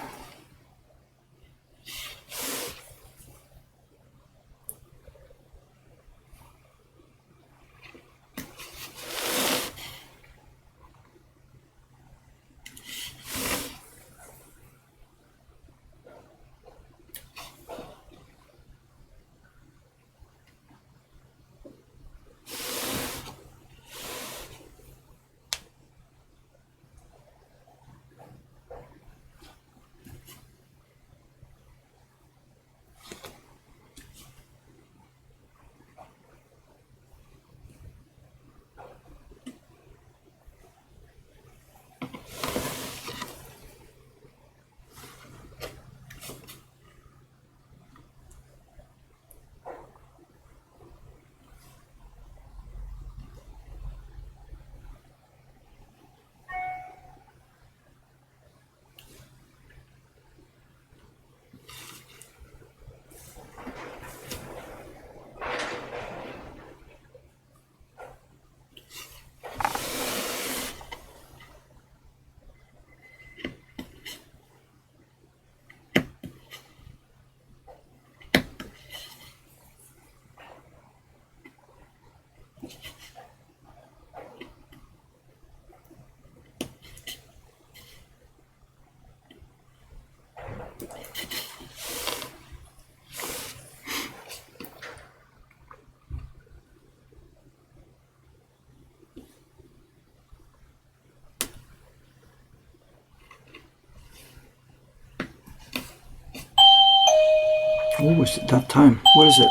was it that time? What is it?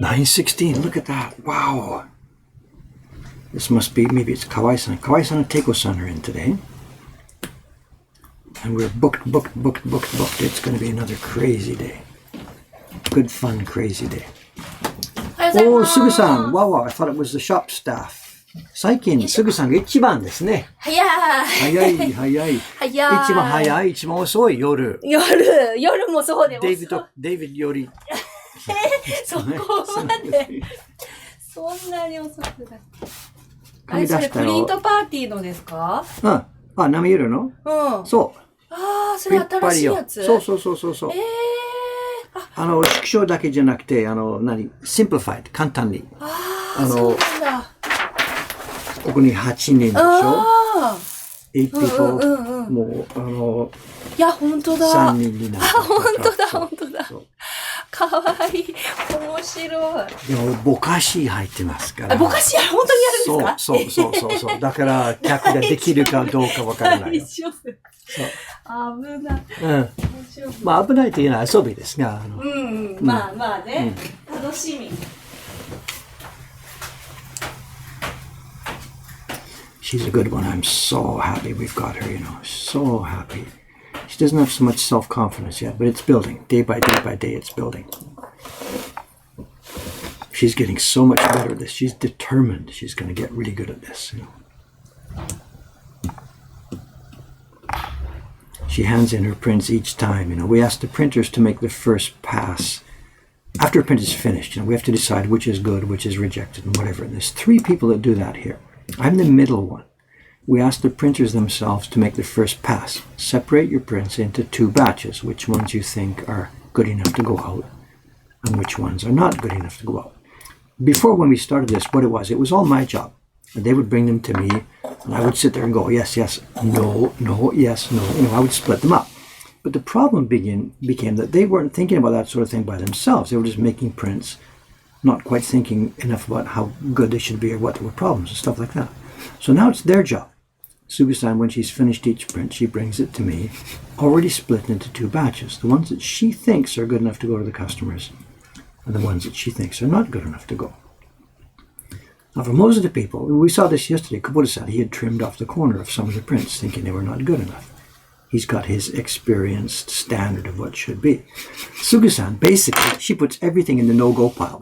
9:16. Look at that. Wow. This must be, maybe it's Kawai-san. Kawai-san and Teiko-san are in today. And we're booked. It's going to be another crazy day. Good, fun, crazy day. Oh, Sugu-san. Wow, I thought it was the shop staff. 最近、Sugu-sanが一番ですね。早い。一番早い、一番遅い、夜もそうでも。デイビッドより。そこまで。そんなに遅くだ。それプリントパーティーのですか？うん。あ、波色の？うん。そう。ああ、それ新しいやつ？そう。縮小だけじゃなくて、simplified、簡単に。そうなんだ。ここに8人でしょ？ 8 people、もう、いや、本当だ。3人になった。本当だ。かわいい。面白い。でも、ぼかし入ってますから。ぼかし本当にやるんですか？そう。だから、客ができるかどうかわからない。危ない。まあ、危ないというのは遊びですが。まあね。楽しみ。She's a good one. I'm so happy we've got her, so happy. She doesn't have so much self-confidence yet, but it's building. Day by day, it's building. She's getting so much better at this. She's determined she's going to get really good at this. She hands in her prints each time. We ask the printers to make the first pass. After a print is finished, we have to decide which is good, which is rejected, and whatever. And there's 3 people that do that here. I'm the middle one. We ask the printers themselves to make the first pass. Separate your prints into 2 batches, which ones you think are good enough to go out and which ones are not good enough to go out. Before, when we started this, what it was all my job. And they would bring them to me, and I would sit there and go, yes, no, yes, no. I would split them up. But the problem became that they weren't thinking about that sort of thing by themselves. They were just making prints, not quite thinking enough about how good they should be or what there were problems and stuff like that. So now it's their job. Sugu-san, when she's finished each print, she brings it to me, already split into 2 batches. The ones that she thinks are good enough to go to the customers, and the ones that she thinks are not good enough to go. Now, for most of the people, we saw this yesterday, Kubota-san, he had trimmed off the corner of some of the prints, thinking they were not good enough. He's got his experienced standard of what should be. Sugu-san, basically, she puts everything in the no-go pile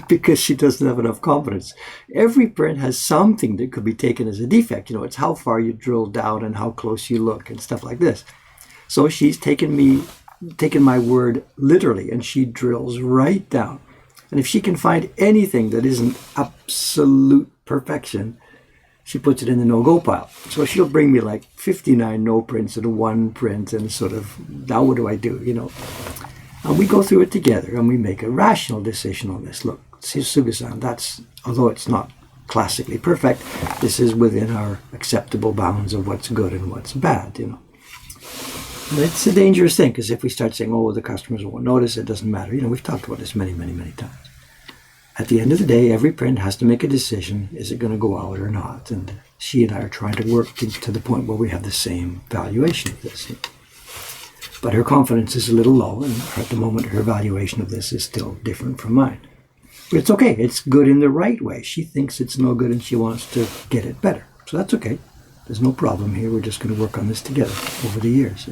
because she doesn't have enough confidence. Every print has something that could be taken as a defect. It's how far you drill down and how close you look and stuff like this. So she's taken my word literally, and she drills right down. And if she can find anything that isn't absolute perfection, she puts it in the no-go pile. So she'll bring me like 59 no prints and 1 print and sort of, now what do I do, And we go through it together and we make a rational decision on this. Look, Sugu-san, although it's not classically perfect, this is within our acceptable bounds of what's good and what's bad, And it's a dangerous thing, because if we start saying, the customers won't notice, it doesn't matter. We've talked about this many, many, many times. At the end of the day, every print has to make a decision, is it going to go out or not? And she and I are trying to work to the point where we have the same valuation of this. But her confidence is a little low, and at the moment her valuation of this is still different from mine. But it's okay. It's good in the right way. She thinks it's no good and she wants to get it better. So that's okay. There's no problem here. We're just going to work on this together over the years.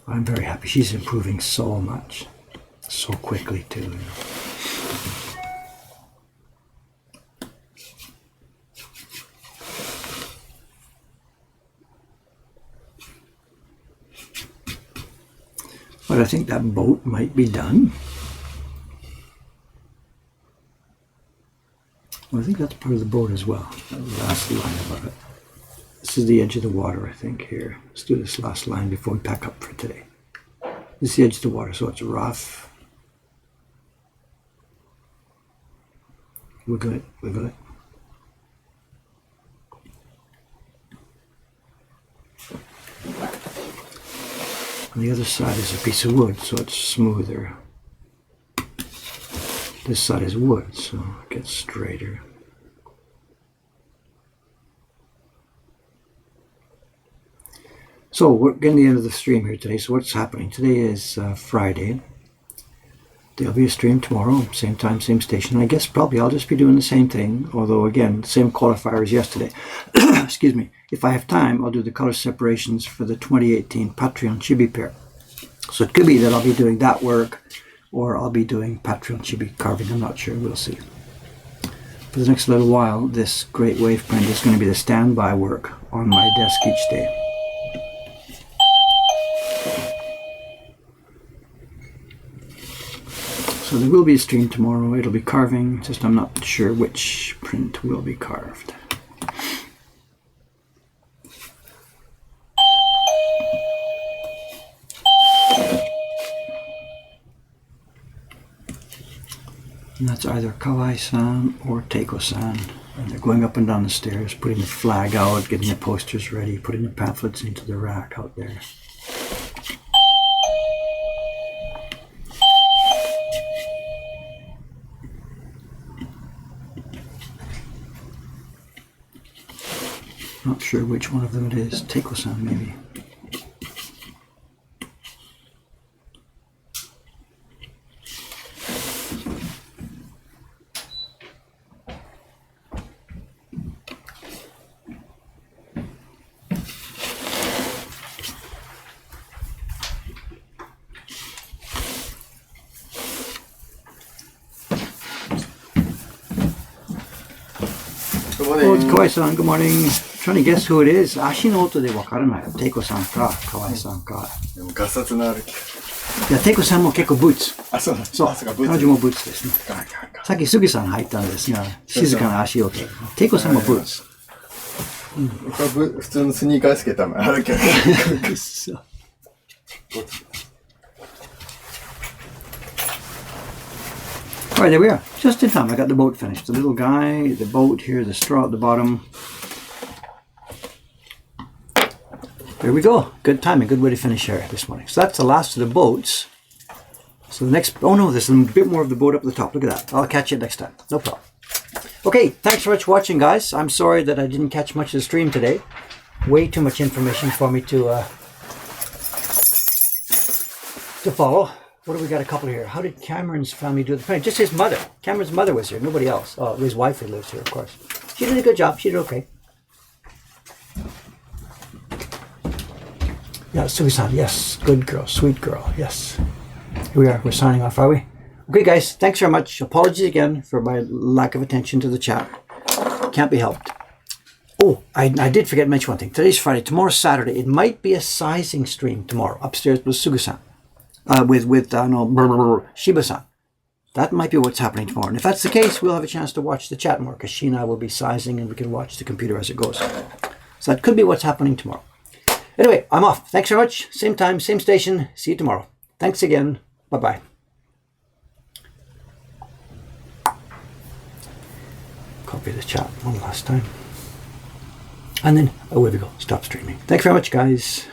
I'm very happy. She's improving so much, so quickly too. But I think that boat might be done. Well, I think that's part of the boat as well. That last line above it. This is the edge of the water, I think, here. Let's do this last line before we pack up for today. This is the edge of the water, so it's rough. Wiggle it, wiggle it. On the other side is a piece of wood, so it's smoother. This side is wood, so it gets straighter. So we're getting the end of the stream here today. So what's happening? Today is Friday. There'll be a stream tomorrow, same time, same station. I guess probably I'll just be doing the same thing, although again, same qualifier as yesterday. Excuse me. If I have time, I'll do the color separations for the 2018 Patreon Chibi pair. So it could be that I'll be doing that work, or I'll be doing Patreon Chibi carving. I'm not sure. We'll see. For the next little while, this great wave print is going to be the standby work on my desk each day. So there will be a stream tomorrow. It'll be carving, just I'm not sure which print will be carved. And that's either Kawai-san or Teiko-san. And they're going up and down the stairs, putting the flag out, getting the posters ready, putting the pamphlets into the rack out there. Not sure which one of them it is. Teiko-san, maybe. Oh, it's Kawai-san. Good morning. Trying to guess who it is. 足の音でわからない。Teiko-sanか、Kawai-sanか。でもガサツな歩き。いや、Teiko-sanも結構ブーツ。あ、そうなんです。そう、彼女もブーツですね。さっき杉さん入ったんですが、静かな足音。Teiko-sanもブーツ。僕は普通のスニーカーですけど、歩きは。Alright, there we are. Just in time. I got the boat finished. The little guy, the boat here, the straw at the bottom. There we go. Good timing. Good way to finish here this morning. So that's the last of the boats. So the next... Oh no, there's a bit more of the boat up at the top. Look at that. I'll catch you next time. No problem. Okay, thanks so much for watching, guys. I'm sorry that I didn't catch much of the stream today. Way too much information for me to follow. What do we got a couple here? How did Cameron's family do the painting? Just his mother. Cameron's mother was here. Nobody else. Oh, his wife who lives here, of course. She did a good job. She did okay. Yeah, Sugi-san. Yes. Good girl. Sweet girl. Yes. Here we are. We're signing off, are we? Okay, guys. Thanks very much. Apologies again for my lack of attention to the chat. Can't be helped. Oh, I did forget to mention one thing. Today's Friday. Tomorrow's Saturday. It might be a sizing stream tomorrow upstairs with Sugi-san. With Shiba-san. That might be what's happening tomorrow. And if that's the case, we'll have a chance to watch the chat more because she and I will be sizing and we can watch the computer as it goes. So that could be what's happening tomorrow. Anyway, I'm off. Thanks very much. Same time, same station. See you tomorrow. Thanks again. Bye-bye. Copy the chat one last time. And then, oh, there we go. Stop streaming. Thanks very much, guys.